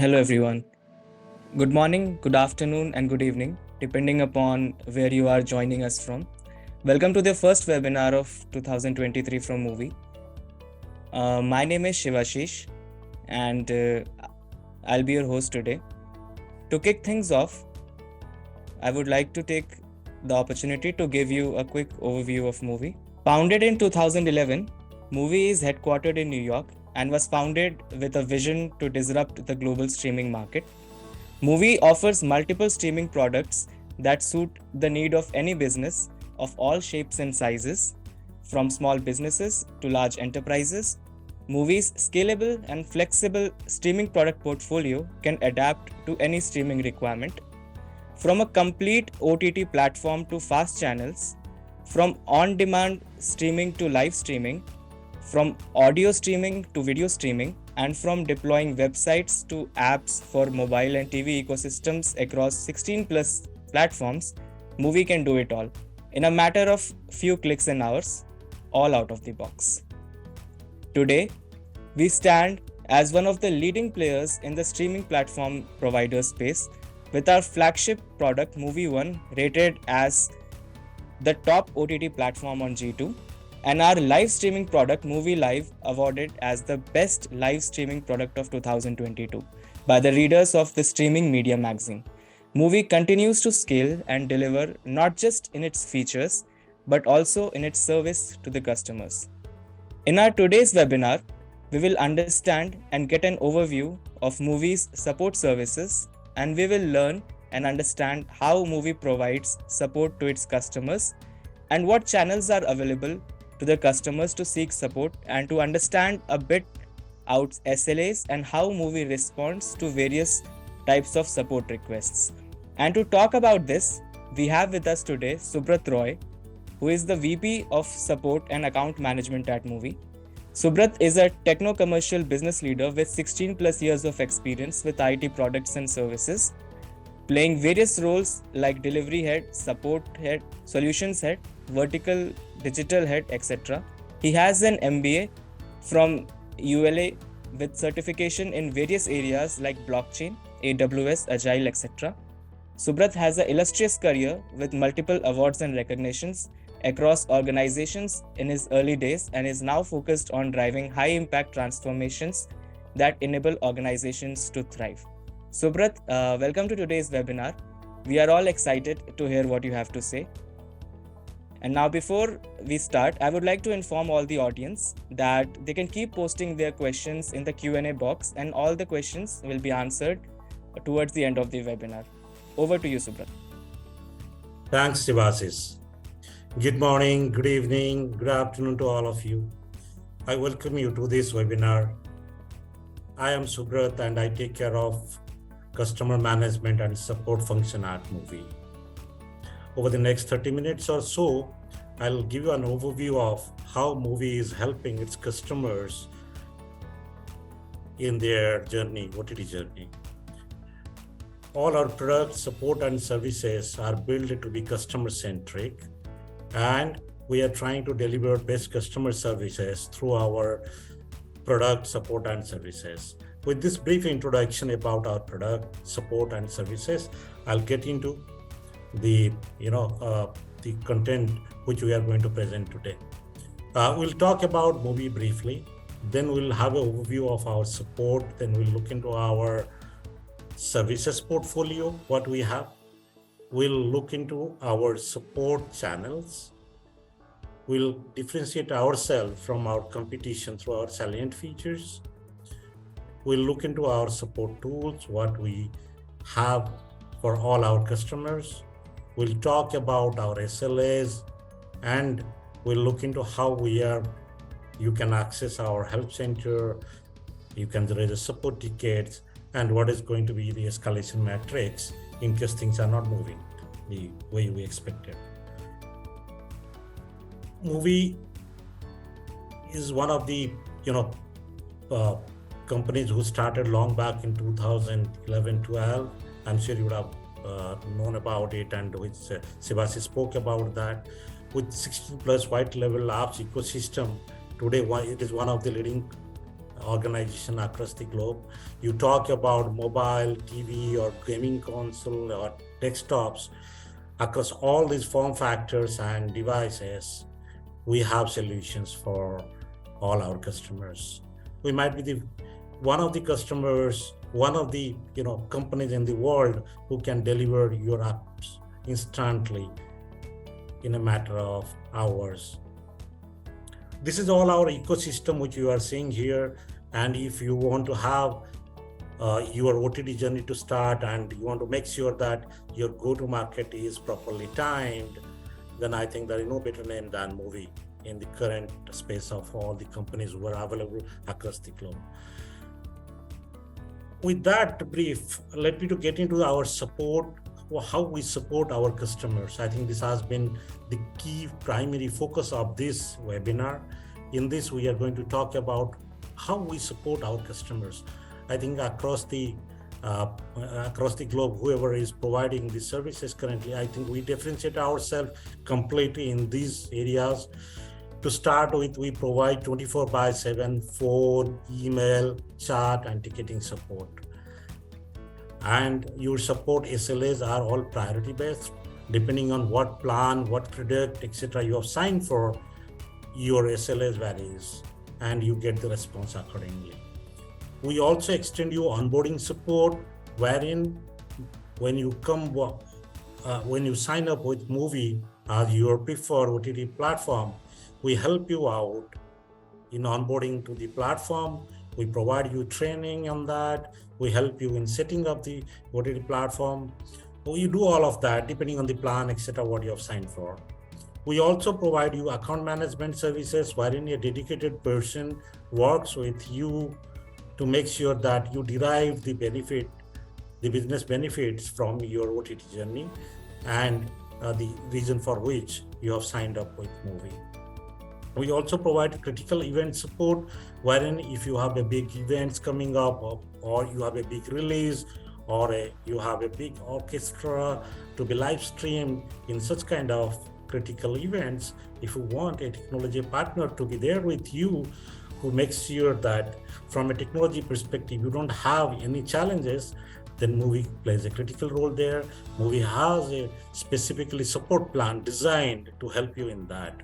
hello everyone. Good morning, good afternoon, and good evening, depending upon where you are joining us from. Welcome to the first webinar of 2023 from Muvi. My name is Shivashish, and I'll be your host today. To kick things off, I would like to take the opportunity to give you a quick overview of Muvi. Founded in 2011, Muvi is headquartered in New York and was founded with a vision to disrupt the global streaming market. Muvi offers multiple streaming products that suit the need of any business of all shapes and sizes, from small businesses to large enterprises. Muvi's scalable and flexible streaming product portfolio can adapt to any streaming requirement. From a complete OTT platform to fast channels, from on-demand streaming to live streaming, from audio streaming to video streaming, and from deploying websites to apps for mobile and TV ecosystems across 16 plus platforms, Muvi can do it all in a matter of few clicks and hours, all out of the box. Today, we stand as one of the leading players in the streaming platform provider space with our flagship product Muvi One rated as the top OTT platform on G2, and our live streaming product Muvi Live awarded as the best live streaming product of 2022 by the readers of the Streaming Media magazine. Muvi continues to scale and deliver not just in its features but also in its service to the customers. In our today's webinar, we will understand and get an overview of Muvi's support services, and we will learn and understand how Muvi provides support to its customers and what channels are available to the customers to seek support, and to understand a bit out SLAs and how Muvi responds to various types of support requests. And to talk about this, we have with us today Subrat Roy, who is the VP of Support and Account Management at Muvi. Subrat is a techno-commercial business leader with 16 plus years of experience with IT products and services, playing various roles like delivery head, support head, solutions head, vertical digital head, etc. He has an MBA from ULA with certification in various areas like blockchain, AWS, Agile, etc. Subrat has an illustrious career with multiple awards and recognitions across organizations in his early days, and is now focused on driving high impact transformations that enable organizations to thrive. Subrat, welcome to today's webinar. We are all excited to hear what you have to say. And now, before we start, I would like to inform all the audience that they can keep posting their questions in the Q&A box, and all the questions will be answered towards the end of the webinar. Over to you, Subrat. Thanks, Sivasis. Good morning, good evening, good afternoon to all of you. I welcome you to this webinar. I am Subrat and I take care of customer management and support function at Muvi. Over the next 30 minutes or so, I'll give you an overview of how Muvi is helping its customers in their journey, OTT journey. All our products, support and services are built to be customer-centric, and we are trying to deliver best customer services through our product, support and services. With this brief introduction about our product, support and services, I'll get into the content which we are going to present today. We'll talk about Muvi briefly, then we'll have an overview of our support, then we'll look into our services portfolio, what we have. We'll look into our support channels. We'll differentiate ourselves from our competition through our salient features. We'll look into our support tools, what we have for all our customers. We'll talk about our SLAs, and we'll look into how you can access our help center, you can raise support tickets, and what is going to be the escalation matrix in case things are not moving the way we expected. Muvi is one of the companies who started long back in 2011-12. I'm sure you would have known about it, and which Sivasi spoke about that. With 16 plus white level apps ecosystem, today it is one of the leading organization across the globe. You talk about mobile, TV, or gaming console, or desktops. Across all these form factors and devices, we have solutions for all our customers. We might be the one of the customers, one of the companies in the world who can deliver your apps instantly in a matter of hours. This is all our ecosystem which you are seeing here. And if you want to have your OTT journey to start, and you want to make sure that your go-to-market is properly timed, then I think there is no better name than Muvi in the current space of all the companies who are available across the globe. With that brief, let me to get into our support, how we support our customers. I think this has been the key primary focus of this webinar. In this, we are going to talk about how we support our customers. I think across the globe, whoever is providing the services currently, I think we differentiate ourselves completely in these areas. To start with, we provide 24/7 phone, email, chat, and ticketing support. And your support SLAs are all priority based. Depending on what plan, what product, etc. you have signed for, your SLAs varies, and you get the response accordingly. We also extend you onboarding support, wherein when you sign up with Muvi as your preferred OTT platform, we help you out in onboarding to the platform. We provide you training on that. We help you in setting up the OTT platform. We do all of that depending on the plan, etc., what you have signed for. We also provide you account management services, wherein a dedicated person works with you to make sure that you derive the business benefits from your OTT journey, and the reason for which you have signed up with Muvi. We also provide critical event support, wherein if you have a big events coming up, or you have a big release, or you have a big orchestra to be live streamed in such kind of critical events, if you want a technology partner to be there with you, who makes sure that from a technology perspective you don't have any challenges, then Muvi plays a critical role there. Muvi has a specifically support plan designed to help you in that.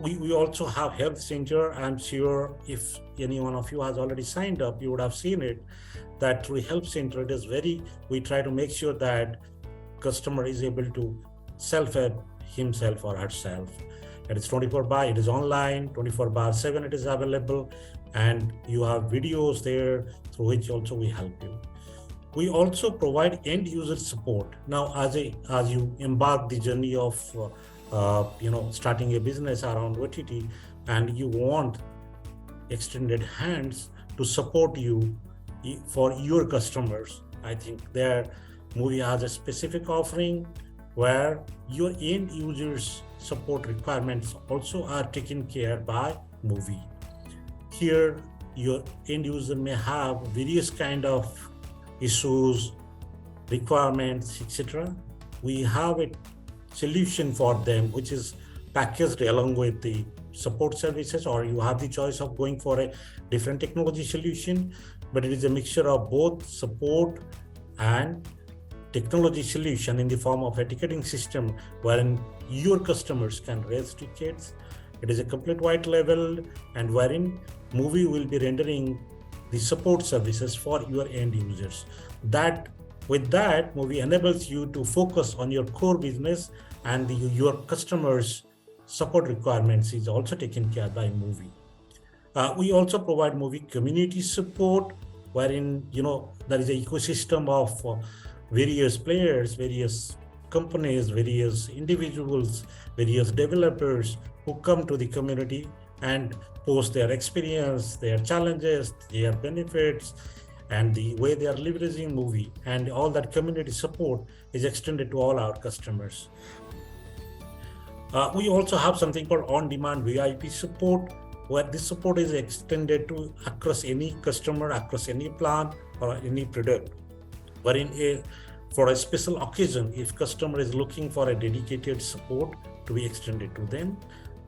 We also have Health Center. I'm sure if any one of you has already signed up, you would have seen it, that through Health Center, we try to make sure that customer is able to self-help himself or herself. It is 24/7, it is online, 24/7 it is available, and you have videos there through which also we help you. We also provide end user support. Now, as you embark the journey of starting a business around OTT, and you want extended hands to support you for your customers, I think there Muvi has a specific offering where your end users support requirements also are taken care by Muvi. Here, your end user may have various kind of issues, requirements, etc. We have a solution for them, which is packaged along with the support services, or you have the choice of going for a different technology solution, but it is a mixture of both support and technology solution in the form of a ticketing system wherein your customers can raise tickets. It is a complete white label, and wherein Muvi will be rendering the support services for your end users. With that, Muvi enables you to focus on your core business, and your customers' support requirements is also taken care by Muvi. We also provide Muvi community support, wherein there is an ecosystem of various players, various companies, various individuals, various developers who come to the community and post their experience, their challenges, their benefits, and the way they are leveraging Muvi. And all that community support is extended to all our customers. We also have something called on-demand VIP support, where this support is extended to across any customer, across any plan or any product, wherein for a special occasion, if customer is looking for a dedicated support to be extended to them,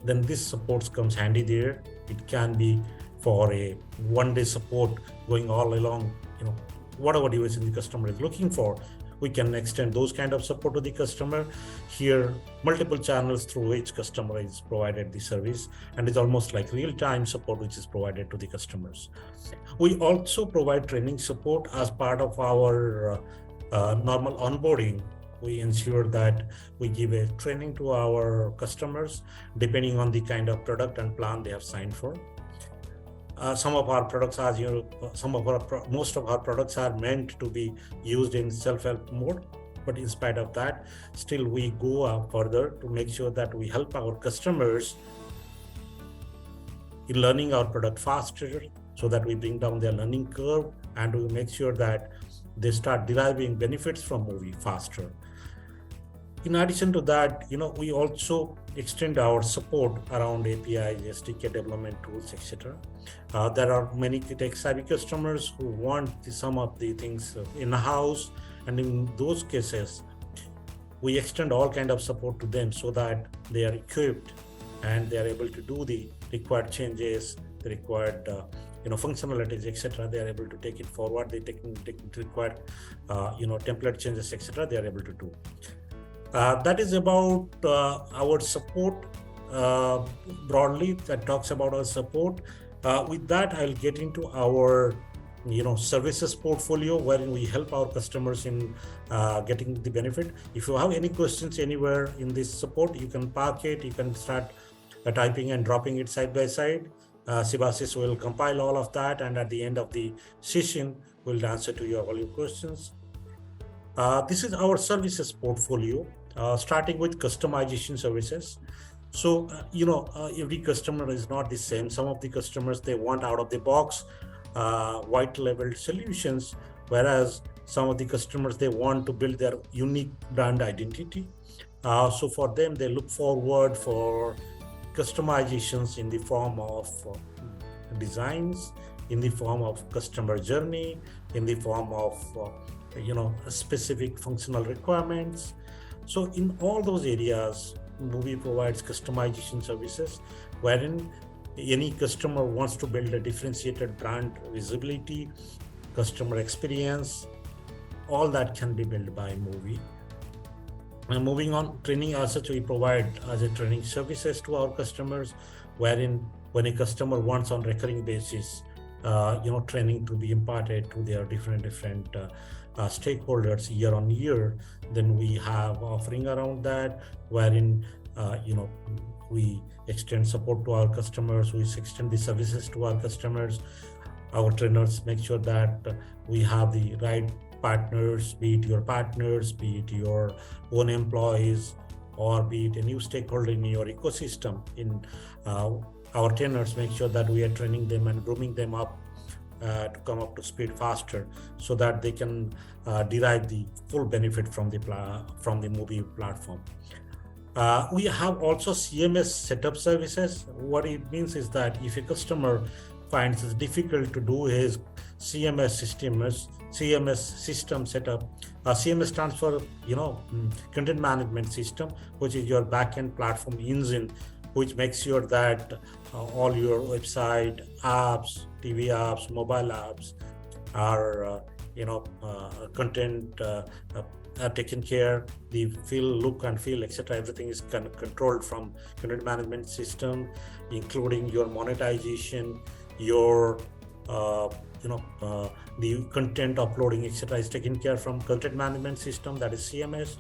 then this support comes handy there. It can be for a one-day support going all along, whatever duration the customer is looking for. We can extend those kind of support to the customer. Here, multiple channels through which customer is provided the service, and it's almost like real-time support which is provided to the customers. We also provide training support as part of our normal onboarding. We ensure that we give a training to our customers depending on the kind of product and plan they have signed for. Some of our products, as you know, most of our products are meant to be used in self-help mode. But in spite of that, still we go up further to make sure that we help our customers in learning our product faster, so that we bring down their learning curve and we make sure that they start deriving benefits from Muvi faster. In addition to that, we also extend our support around APIs, SDK development tools, etc. There are many tech-savvy customers who want some of the things in-house, and in those cases, we extend all kind of support to them so that they are equipped and they are able to do the required changes, the required functionalities, etc. They are able to take it forward. They take required template changes, etc. They are able to do. That is about our support broadly. That talks about our support. With that, I'll get into our services portfolio, wherein we help our customers in getting the benefit. If you have any questions anywhere in this support, you can park it. You can start typing and dropping it side by side. Sibasis will compile all of that, and at the end of the session, we'll answer to all your questions. This is our services portfolio, starting with customization services. So, every customer is not the same. Some of the customers, they want out of the box, white labeled solutions, whereas some of the customers, they want to build their unique brand identity. So for them, they look forward for customizations in the form of designs, in the form of customer journey, in the form of specific functional requirements. So in all those areas, Muvi provides customization services, wherein any customer wants to build a differentiated brand visibility, customer experience, all that can be built by Muvi. And moving on, training as such, we provide as a training services to our customers, wherein when a customer wants on recurring basis, training to be imparted to their different stakeholders year on year, then we have offering around that, wherein we extend support to our customers, we extend the services to our customers. Our trainers make sure that we have the right partners, be it your partners, be it your own employees, or be it a new stakeholder in your ecosystem. In our trainers make sure that we are training them and grooming them up to come up to speed faster, so that they can derive the full benefit from the Muvi platform. We have also CMS setup services. What it means is that if a customer finds it difficult to do his CMS system setup, CMS stands for content management system, which is your backend platform engine, which makes sure that all your website apps, TV apps, mobile apps are content are taken care. The look and feel, etc. Everything is controlled from content management system, including your monetization, your the content uploading, etc. is taken care from content management system, that is CMS.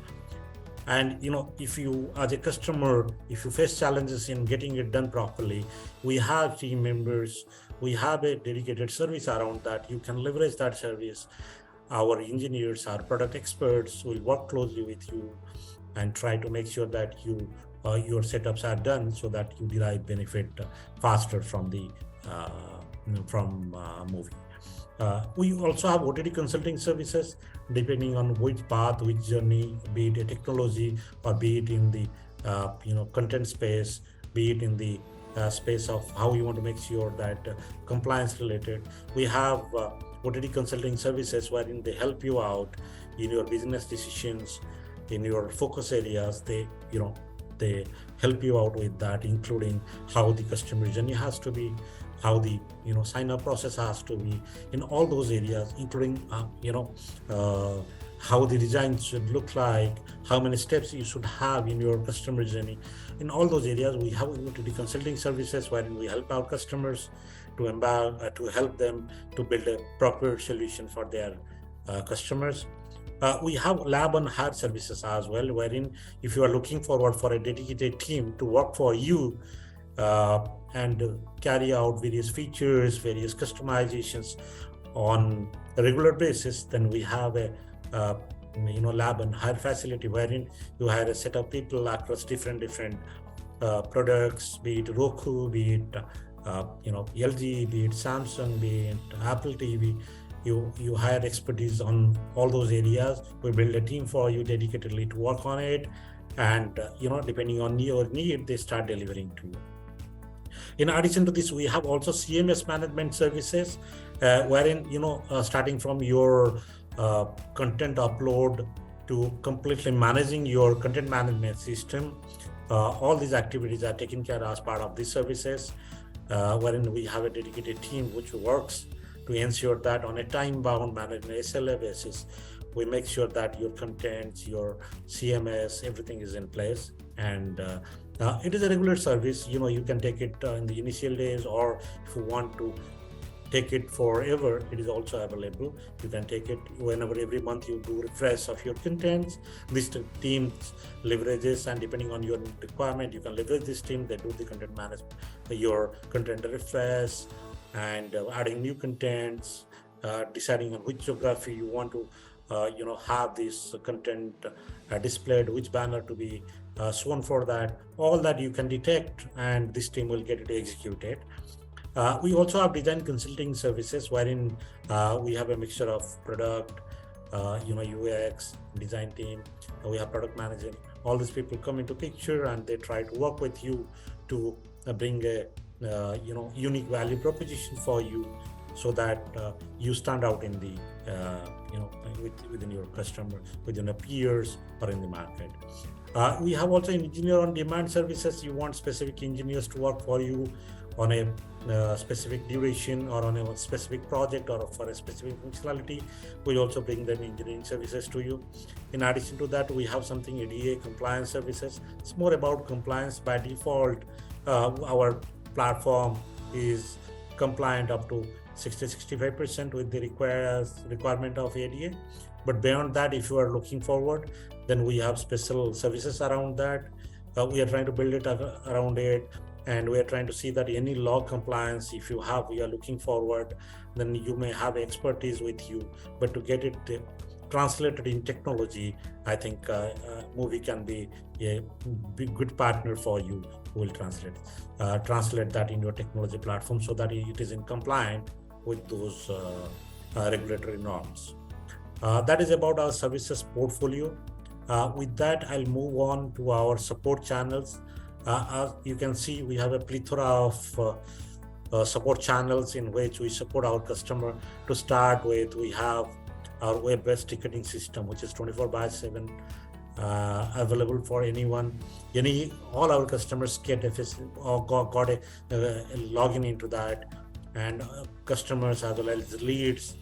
And if you, as a customer, if you face challenges in getting it done properly, we have team members, we have a dedicated service around that. You can leverage that service. Our engineers, our product experts will work closely with you and try to make sure that your setups are done, so that you derive benefit faster from the Muvi. We also have OTT consulting services, depending on which path, which journey, be it a technology or be it in the content space, be it in the space of how you want to make sure that compliance related. We have OTT consulting services wherein they help you out in your business decisions, in your focus areas. They help you out with that, including how the customer journey has to be, how the sign up process has to be in all those areas, including how the design should look like, how many steps you should have in your customer journey. In all those areas, we have OTT consulting services wherein we help our customers to help them to build a proper solution for their customers. We have lab and hire services as well, wherein if you are looking forward for a dedicated team to work for you and carry out various features, various customizations on a regular basis, then we have a lab and hire facility wherein you hire a set of people across different products, be it Roku, be it LG, be it Samsung, be it Apple TV. You hire expertise on all those areas. We build a team for you dedicatedly to work on it, and depending on your need, they start delivering to you. In addition to this, we have also CMS management services, wherein starting from your content upload to completely managing your content management system, all these activities are taken care of as part of these services, wherein we have a dedicated team which works to ensure that on a time-bound management SLA basis, we make sure that your contents, your CMS, everything is in place. And it is a regular service. You can take it in the initial days, or if you want to take it forever, it is also available. You can take it whenever, every month you do refresh of your contents. This team leverages, and depending on your requirement, you can leverage this team. They do the content management, your content refresh, and adding new contents, deciding on which geography you want to have this content displayed, which banner to be shown for that. All that you can detect, and this team will get it executed. We also have design consulting services, wherein we have a mixture of product, UX, design team. We have product manager. All these people come into picture, and they try to work with you to bring a unique value proposition for you, so that you stand out in the within your customer, within your peers, or in the market. We have also engineer on demand services. You want specific engineers to work for you on a specific duration, or on a specific project, or for a specific functionality. We also bring them engineering services to you. In addition to that, we have something ADA compliance services. It's more about compliance. By default, our platform is compliant up to 60-65% with the requirement of ADA. But beyond that, if you are looking forward, then we have special services around that. We are trying to build it around it, and we are trying to see that any law compliance, if you are looking forward, then you may have expertise with you. But to get it translated in technology, I think Muvi can be a good partner for you, who will translate that in your technology platform, so that it is in compliant with those regulatory norms. That is about our services portfolio. With that, I'll move on to our support channels. As you can see, we have a plethora of support channels in which we support our customer. To start with, we have our web-based ticketing system, which is 24/7 available for anyone. All our customers get a login into that, and customers as well as leads,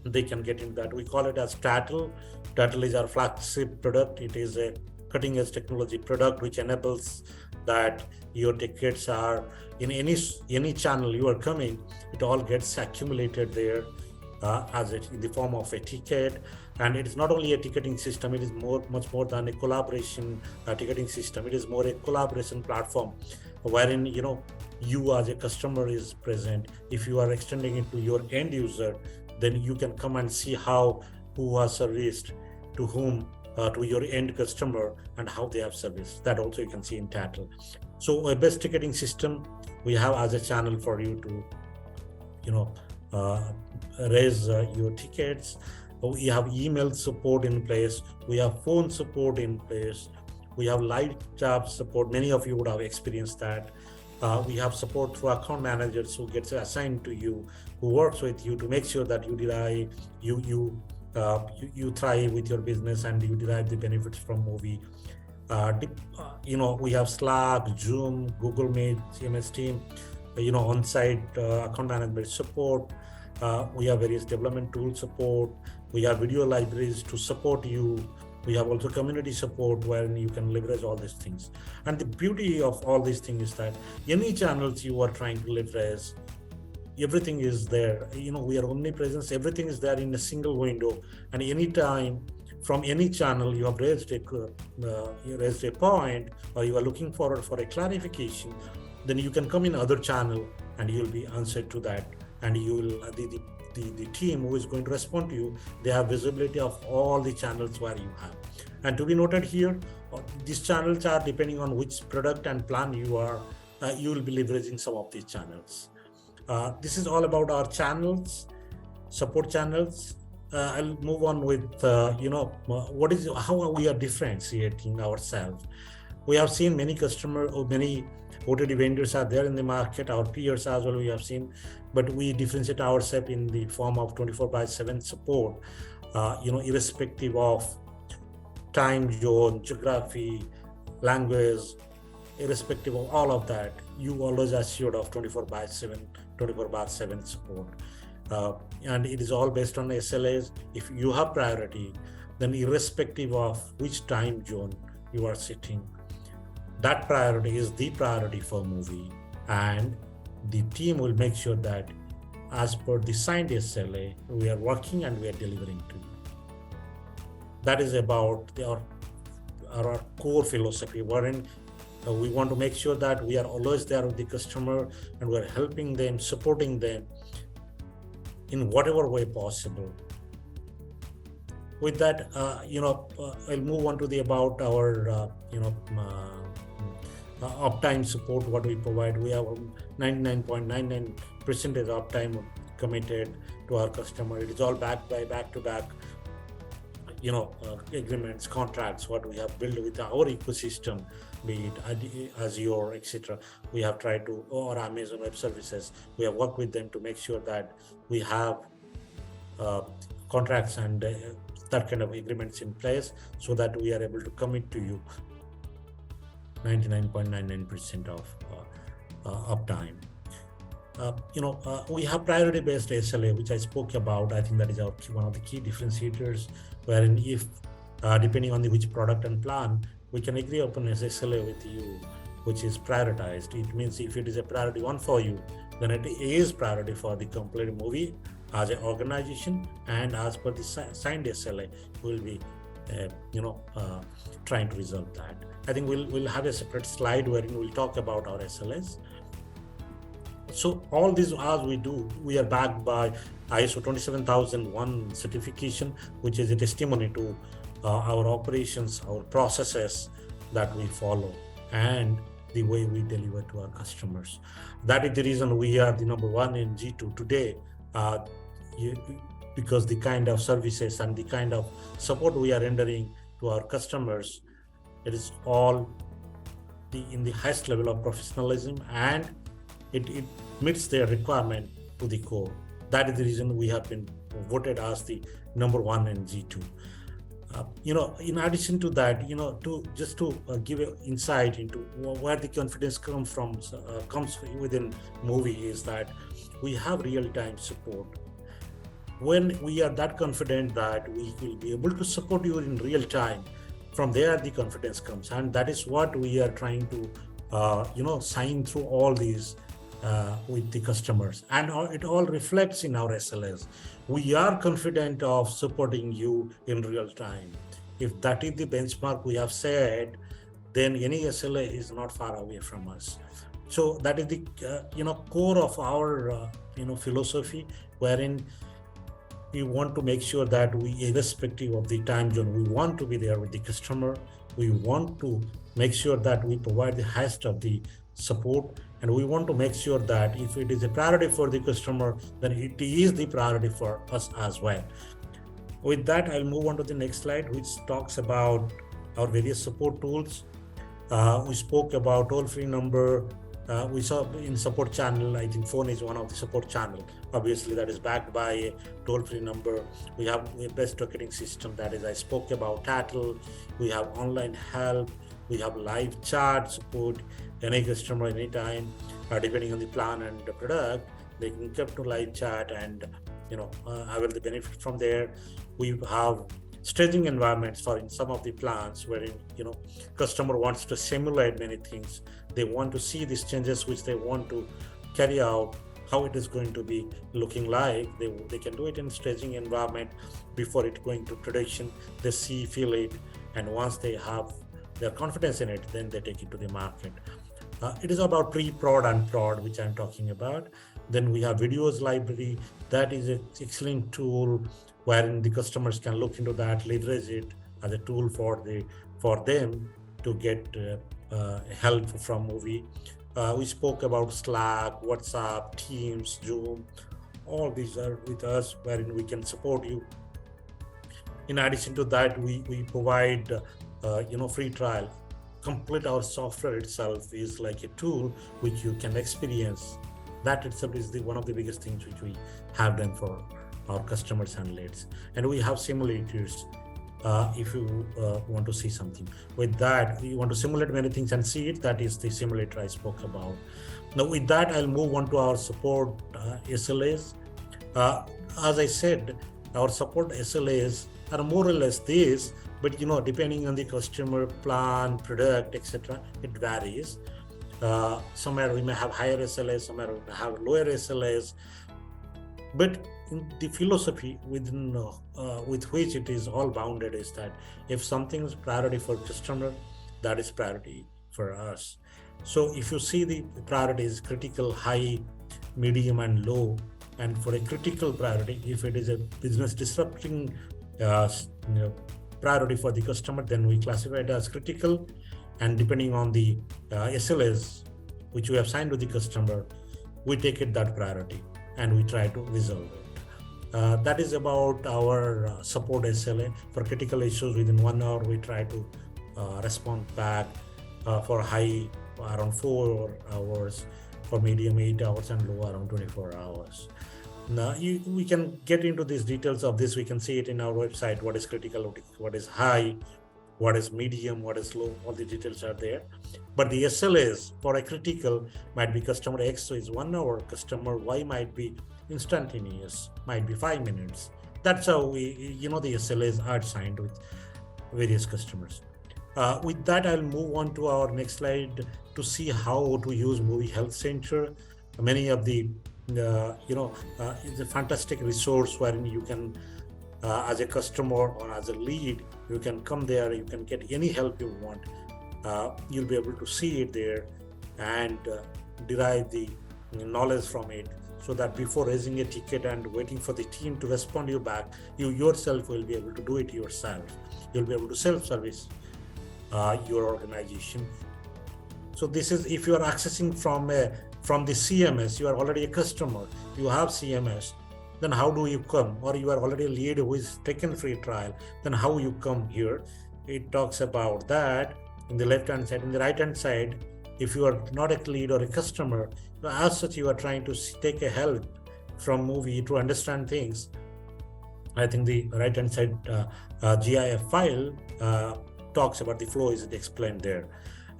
they can get into that. We call it as Tattle. Tattle is our flagship product. It is a cutting-edge technology product which enables that your tickets are in any channel you are coming, it all gets accumulated there in the form of a ticket. And it is not only a ticketing system, it is much more than a collaboration ticketing system. It is more a collaboration platform, wherein you as a customer is present. If you are extending it to your end user, then you can come and see who has serviced to whom, to your end customer, and how they have serviced. That also you can see in Tattle. So a best ticketing system we have as a channel for you to raise your tickets. We have email support in place. We have phone support in place. We have live chat support. Many of you would have experienced that. We have support through account managers who gets assigned to you, who works with you to make sure that you thrive with your business and you derive the benefits from Muvi. We have Slack, Zoom, Google Meet, CMS team. on-site account management support. We have various development tool support. We have video libraries to support you. We have also community support wherein you can leverage all these things. And the beauty of all these things is that any channels you are trying to leverage, everything is there. We are omnipresent. Everything is there in a single window. And anytime from any channel you have raised a point, or you are looking forward for a clarification, then you can come in other channel and you'll be answered to that. And you will the team who is going to respond to you, they have visibility of all the channels where you have. And to be noted here, these channels are depending on which product and plan you will be leveraging some of these channels. This is all about our channels, support channels. I'll move on with how we are differentiating ourselves. We have seen many many OTT vendors are there in the market, our peers as well we have seen, but we differentiate ourselves in the form of 24/7 support, irrespective of time zone, geography, language, irrespective of all of that, you always assured of 24/7 support. And it is all based on SLAs. If you have priority, then irrespective of which time zone you are sitting, that priority is the priority for Muvi, and the team will make sure that as per the signed SLA, we are working and we are delivering to you. That is about our core philosophy, wherein we want to make sure that we are always there with the customer and we're helping them, supporting them in whatever way possible. With that, I'll move on to about our uptime support, what we provide. We have 99.99% uptime committed to our customer. It is all backed by back-to-back agreements, contracts, what we have built with our ecosystem, be it Azure, etc. We have tried to, or Amazon Web Services, we have worked with them to make sure that we have contracts and that kind of agreements in place, so that we are able to commit to you 99.99% of uptime. We have priority-based SLA, which I spoke about. I think that is one of the key differentiators, wherein if, depending on which product and plan, we can agree upon an SLA with you, which is prioritized. It means if it is a priority one for you, then it is priority for the complete Muvi as an organization, and as per the signed SLA, we'll be trying to resolve that. I think we'll have a separate slide wherein we'll talk about our SLAs. So all these, as we do, we are backed by ISO 27001 certification, which is a testimony to our operations, our processes that we follow, and the way we deliver to our customers. That is the reason we are the number one in G2 today, because the kind of services and the kind of support we are rendering to our customers, it is all in the highest level of professionalism, and it meets their requirement to the core. That is the reason we have been voted as the number one in G2. In addition to that, to give an insight into where the confidence comes within Muvi, is that we have real-time support. When we are that confident that we will be able to support you in real time, from there the confidence comes, and that is what we are trying to sign through all these with the customers, and it all reflects in our SLAs. We are confident of supporting you in real time. If that is the benchmark we have set, then any SLA is not far away from us. So that is the core of our philosophy, wherein we want to make sure that we, irrespective of the time zone, we want to be there with the customer. We want to make sure that we provide the highest of the support, and we want to make sure that if it is a priority for the customer, then it is the priority for us as well. With that, I'll move on to the next slide, which talks about our various support tools. We spoke about toll-free number. We saw in support channel, I think phone is one of the support channel. Obviously, that is backed by a toll-free number. We have a best ticketing system, that is, I spoke about Tattle. We have online help. We have live chat support, any customer, anytime. depending on the plan and the product, they can come to live chat and avail the benefit from there. We have staging environments for in some of the plans wherein customer wants to simulate many things. They want to see these changes which they want to carry out, how it is going to be looking like. They can do it in staging environment before it going to production. They see, feel it, and once they have their confidence in it, then they take it to the market. It is about pre-prod and prod, which I'm talking about. Then we have videos library. That is an excellent tool wherein the customers can look into that, leverage it as a tool for them to get help from Muvi. We spoke about Slack, WhatsApp, Teams, Zoom. All these are with us wherein we can support you. In addition to that, we provide free trial. Complete our software itself is like a tool which you can experience. That itself is one of the biggest things which we have done for our customers and leads. And we have simulators if you want to see something. With that, you want to simulate many things and see it. That is the simulator I spoke about. Now with that, I'll move on to our support SLAs. As I said, our support SLAs are more or less this, but depending on the customer plan, product, etc., it varies. Somewhere we may have higher SLAs, somewhere we may have lower SLAs, but the philosophy within with which it is all bounded is that if something is priority for customer, that is priority for us. So if you see the priority is critical, high, medium, and low, and for a critical priority, if it is a business disrupting priority for the customer, then we classify it as critical, and depending on the SLAs which we have signed with the customer, we take it that priority and we try to resolve it. That is about our support SLA. For critical issues within 1 hour, we try to respond back. For high, around 4 hours. For medium, 8 hours, and low, around 24 hours. Now, we can get into these details of this. We can see it in our website, what is critical, what is high, what is medium, what is low. All the details are there. But the SLAs for a critical might be customer X is 1 hour, customer Y might be instantaneous, might be 5 minutes. That's how we, the SLAs are signed with various customers. With that, I'll move on to our next slide to see how to use Muvi Health Center. Many of the, it's a fantastic resource wherein you can, as a customer or as a lead, you can come there, you can get any help you want. You'll be able to see it there and derive the knowledge from it, so that before raising a ticket and waiting for the team to respond you back, you yourself will be able to do it yourself. You'll be able to self-service your organization. So this is if you are accessing from the CMS, you are already a customer, you have CMS, then how do you come? Or you are already a lead who is taken free trial, then how you come here? It talks about that in the left hand side. In the right hand side, if you are not a lead or a customer, as such you are trying to take a help from Muvi to understand things, I think the right hand side GIF file talks about the flow is explained there.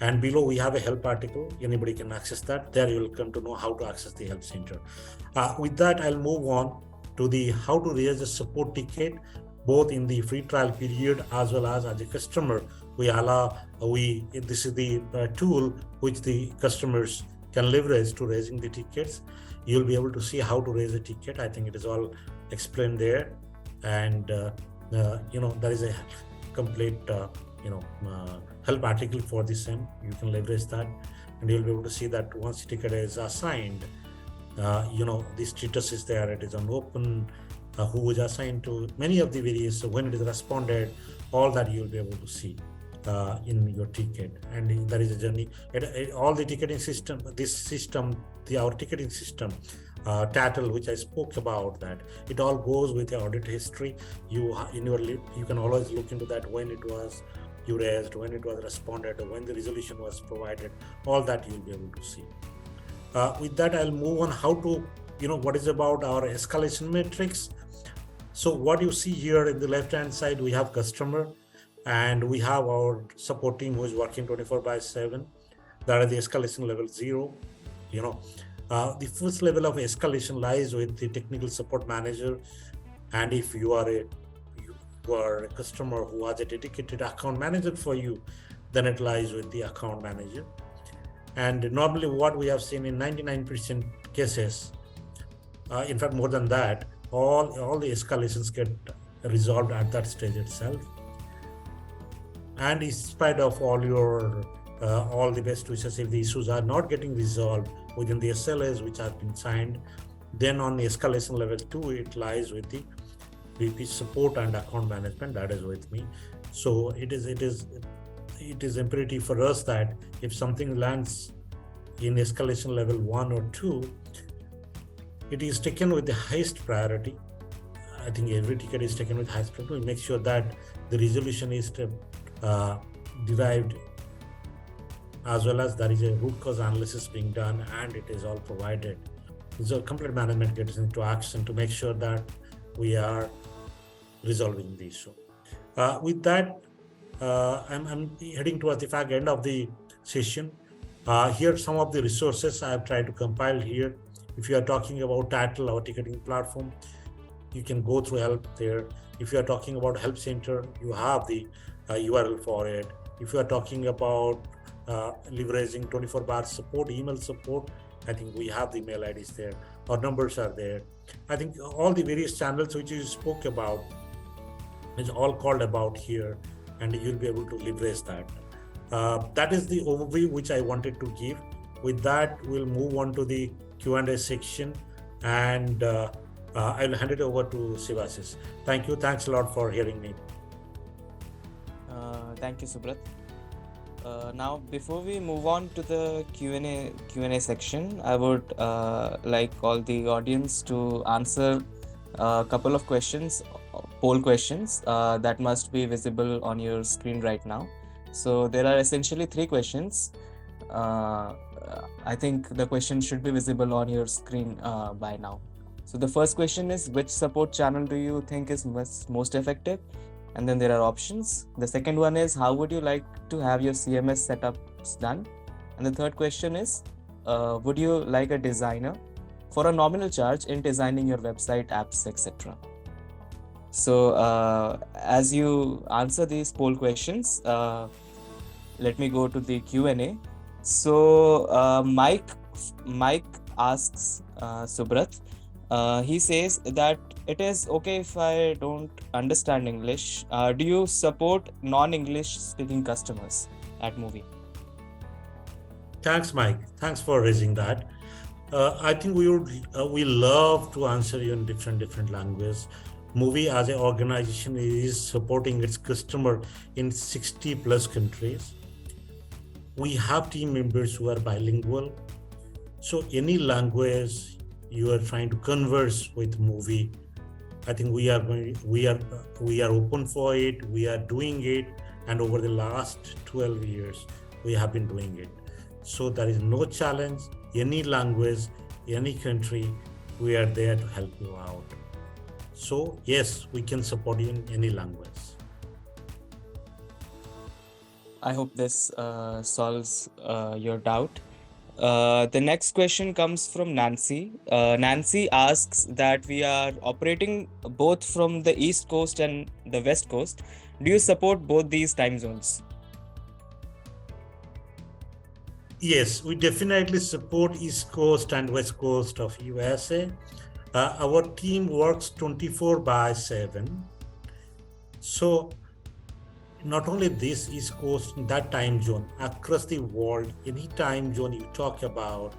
And below we have a help article. Anybody can access that. There you will come to know how to access the help center. With that, I'll move on to the how to raise a support ticket, both in the free trial period as well as a customer. This is the tool which the customers can leverage to raising the tickets. You'll be able to see how to raise a ticket. I think it is all explained there. And there is a complete help article for this SIM. You can leverage that, and you'll be able to see that once the ticket is assigned, the status is there. It is on open, who is assigned to, many of the various, when it is responded, all that you'll be able to see in your ticket. And there is a journey. All the ticketing system, our ticketing system, Tattle, which I spoke about, that it all goes with your audit history. You can always look into that, when it was you raised, when it was responded, when the resolution was provided, all that you'll be able to see. With that, I'll move on how to, what is about our escalation metrics. So what you see here in the left hand side, we have customer, and we have our support team who is working 24/7. That is the escalation level 0. The first level of escalation lies with the technical support manager, and if you are a customer who has a dedicated account manager for you, then it lies with the account manager. And normally what we have seen in 99% cases, in fact more than that, all the escalations get resolved at that stage itself. And in spite of all the best wishes, if the issues are not getting resolved within the SLAs which have been signed, then on the escalation level 2 it lies with the VP support and account management, that is with me. So it is imperative for us that if something lands in escalation level 1 or 2, it is taken with the highest priority. I think every ticket is taken with highest priority. We make sure that the resolution is derived, as well as there is a root cause analysis being done, and it is all provided. So complete management gets into action to make sure that we are resolving the issue. With that, I'm heading towards the end of the session. Here are some of the resources I have tried to compile here. If you are talking about Tattle, our ticketing platform, you can go through help there. If you are talking about help center, you have the URL for it. If you are talking about leveraging 24-bar support, email support, I think we have the email IDs there. Our numbers are there. I think all the various channels which you spoke about is all called about here, and you'll be able to leverage that. That is the overview which I wanted to give. With that, we'll move on to the Q&A section, and I'll hand it over to Sivasis. Thank you. Thanks a lot for hearing me. Thank you, Subrat. Now, before we move on to the Q&A section, I would like all the audience to answer a couple of questions, poll questions that must be visible on your screen right now. So there are essentially 3 questions. I think the question should be visible on your screen by now. So the first question is, which support channel do you think is most effective? And then there are options. The second one is, how would you like to have your CMS setups done? And the third question is, would you like a designer for a nominal charge in designing your website, apps, etc.? So as you answer these poll questions, let me go to the Q&A. So Mike asks Subrat, he says that it is okay if I don't understand English. Do you support non-English speaking customers at Muvi? Thanks, Mike. Thanks for raising that. I think we love to answer you in different languages. Muvi as an organization is supporting its customer in 60 plus countries. We have team members who are bilingual. So any language you are trying to converse with Muvi, I think we are open for it. We are doing it, and over the last 12 years, we have been doing it. So there is no challenge. Any language, any country, we are there to help you out. So yes, we can support you in any language. I hope this solves your doubt. The next question comes from Nancy. Nancy asks that we are operating both from the East Coast and the West Coast. Do you support both these time zones? Yes, we definitely support East Coast and West Coast of USA. Our team works 24/7. So not only this East Coast, that time zone, across the world, any time zone you talk about,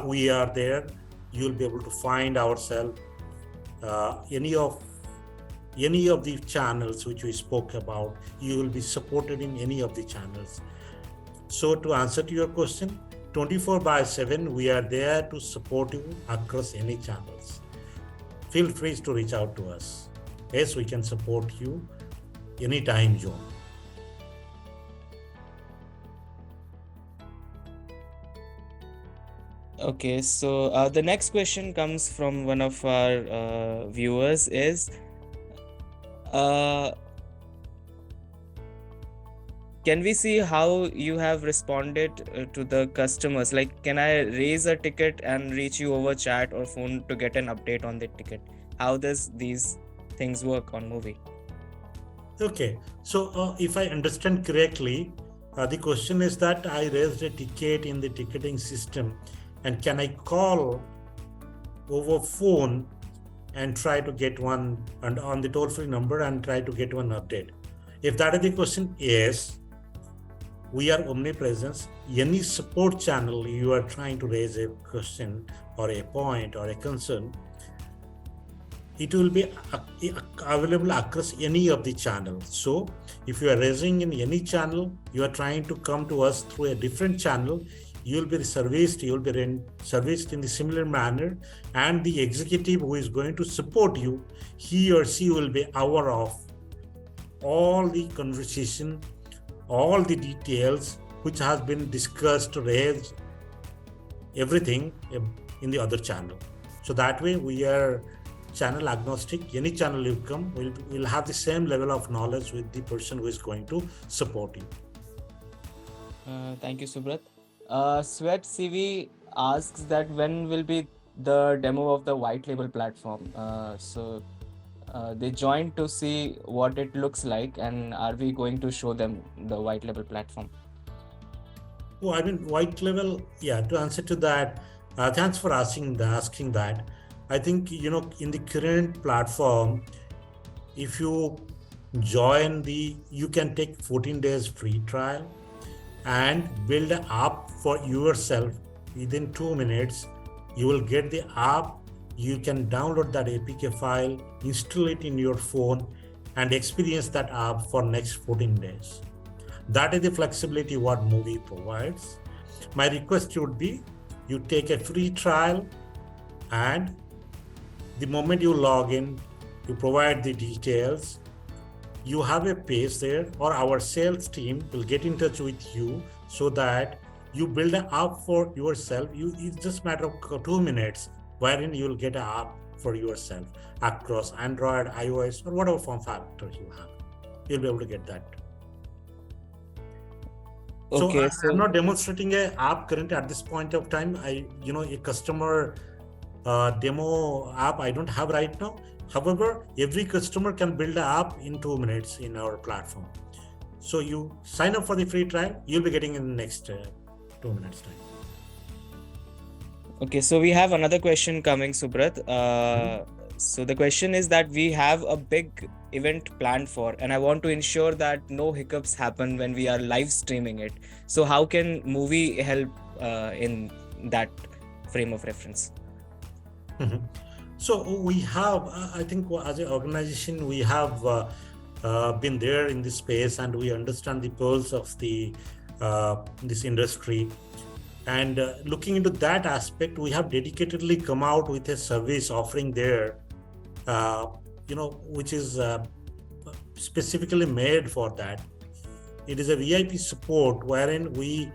we are there. You'll be able to find ourselves. Any of the channels which we spoke about, you will be supported in any of the channels. So to answer to your question, 24/7, we are there to support you across any channels. Feel free to reach out to us. Yes, we can support you any time zone. Okay, so the next question comes from one of our viewers is, can we see how you have responded to the customers? Like, can I raise a ticket and reach you over chat or phone to get an update on the ticket? How does these things work on Movie? Okay, so if I understand correctly, the question is that I raised a ticket in the ticketing system, and can I call over phone and try to get one and on the toll-free number and try to get one update? If that is the question, yes, we are omnipresent. Any support channel you are trying to raise a question or a point or a concern, it will be available across any of the channels. So if you are raising in any channel, you are trying to come to us through a different channel, you will be serviced in the similar manner, and the executive who is going to support you, he or she will be aware of all the conversation, all the details which has been discussed, raised, everything in the other channel. So that way we are channel agnostic. Any channel you come will have the same level of knowledge with the person who is going to support you. Thank you, Subrat. Sweat CV asks that when will be the demo of the white label platform? They joined to see what it looks like, and are we going to show them the white label platform? Oh, I mean, white level. Yeah. To answer to that, thanks for asking that. I think in the current platform, if you join you can take 14 days free trial and build an app for yourself within 2 minutes. You will get the app. You can download that APK file, install it in your phone, and experience that app for next 14 days. That is the flexibility what Muvi provides. My request would be you take a free trial, and the moment you log in, you provide the details, you have a page there, or our sales team will get in touch with you so that you build an app for yourself. It's just a matter of 2 minutes wherein you will get an app for yourself across Android, iOS, or whatever form factor you have. You'll be able to get that. Okay, So I'm not demonstrating an app currently at this point of time. A customer demo app I don't have right now. However, every customer can build an app in 2 minutes in our platform. So you sign up for the free trial, you'll be getting in the next 2 minutes time. Okay, so we have another question coming, Subrat. So the question is that we have a big event planned for, and I want to ensure that no hiccups happen when we are live streaming it. So how can Movie help in that frame of reference? So we have, I think, as an organization, we have been there in this space, and we understand the pulse of this industry. And looking into that aspect, we have dedicatedly come out with a service offering there, which is specifically made for that. It is a VIP support wherein we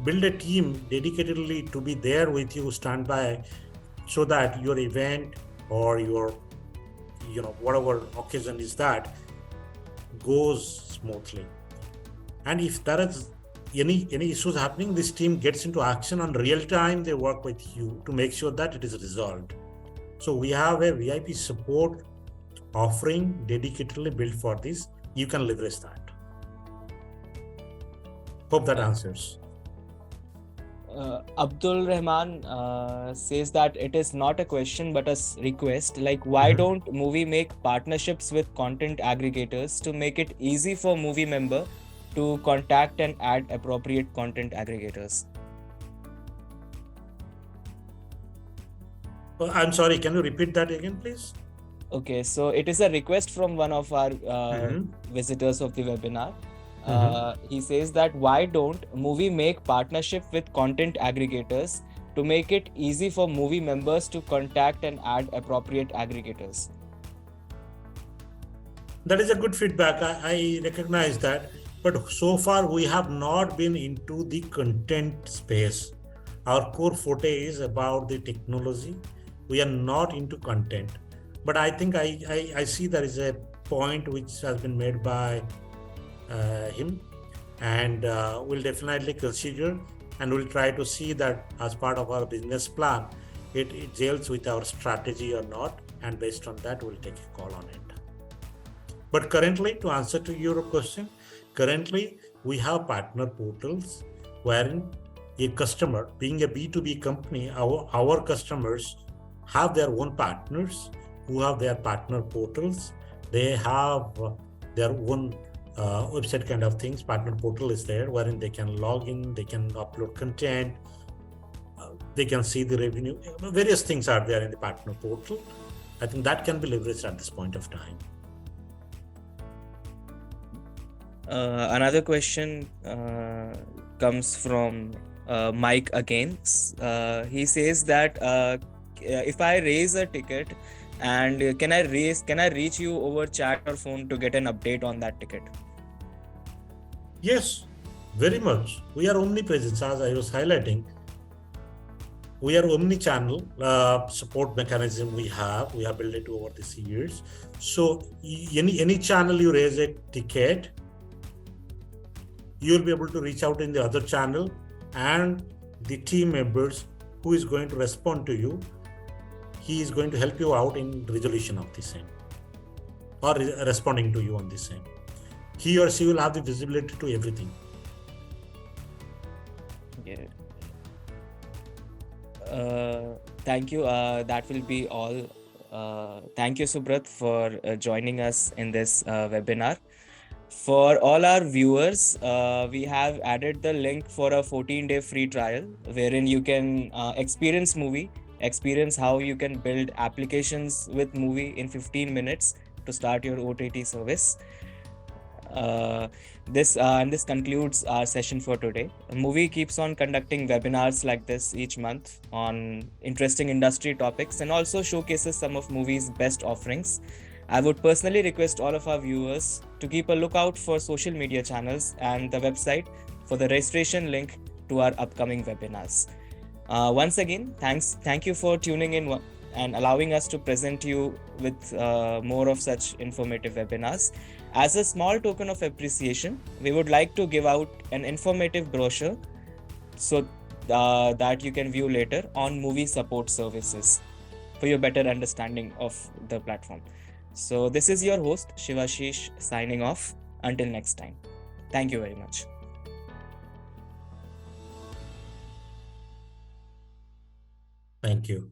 build a team dedicatedly to be there with you, stand by, so that your event or your whatever occasion is that goes smoothly. And if there is any issues happening, this team gets into action on real time. They work with you to make sure that it is resolved. So we have a VIP support offering dedicatedly built for this. You can leverage that. Hope that answers. Abdul Rahman says that it is not a question but a request. Like, why don't Movie make partnerships with content aggregators to make it easy for Movie member to contact and add appropriate content aggregators? I'm sorry, can you repeat that again, please? Okay, so it is a request from one of our visitors of the webinar. He says that why don't Movie make partnership with content aggregators to make it easy for Movie members to contact and add appropriate aggregators? That is a good feedback. I recognize that. But so far, we have not been into the content space. Our core forte is about the technology. We are not into content. But I think I see there is a point which has been made by him. and we'll definitely consider, and we'll try to see that as part of our business plan, it gels with our strategy or not, and based on that, we'll take a call on it. But currently, to answer to your question, currently we have partner portals wherein a customer, being a B2B company, our customers have their own partners who have their partner portals. They have their own website kind of things. Partner portal is there wherein they can log in, they can upload content, they can see the revenue. Various things are there in the partner portal. I think that can be leveraged at this point of time. Another question comes from Mike again. He says that if I raise a ticket, and can I reach you over chat or phone to get an update on that ticket? Yes, very much. We are omnipresent, as I was highlighting. We are omni-channel support mechanism we have built it over these years. So any channel you raise a ticket, you will be able to reach out in the other channel, and the team members who is going to respond to you, he is going to help you out in resolution of the same, or responding to you on the same. He or she will have the visibility to everything. Yeah. Thank you. That will be all. Thank you, Subrat, for joining us in this webinar. For all our viewers, we have added the link for a 14-day free trial wherein you can experience how you can build applications with Muvi in 15 minutes to start your OTT service. This concludes our session for today. Muvi keeps on conducting webinars like this each month on interesting industry topics and also showcases some of Muvi's best offerings. I would personally request all of our viewers to keep a lookout for social media channels and the website for the registration link to our upcoming webinars. Once again, thank you for tuning in and allowing us to present you with more of such informative webinars. As a small token of appreciation, we would like to give out an informative brochure so that you can view later on Muvi Support services for your better understanding of the platform. So this is your host, Shivashish, signing off. Until next time. Thank you very much. Thank you.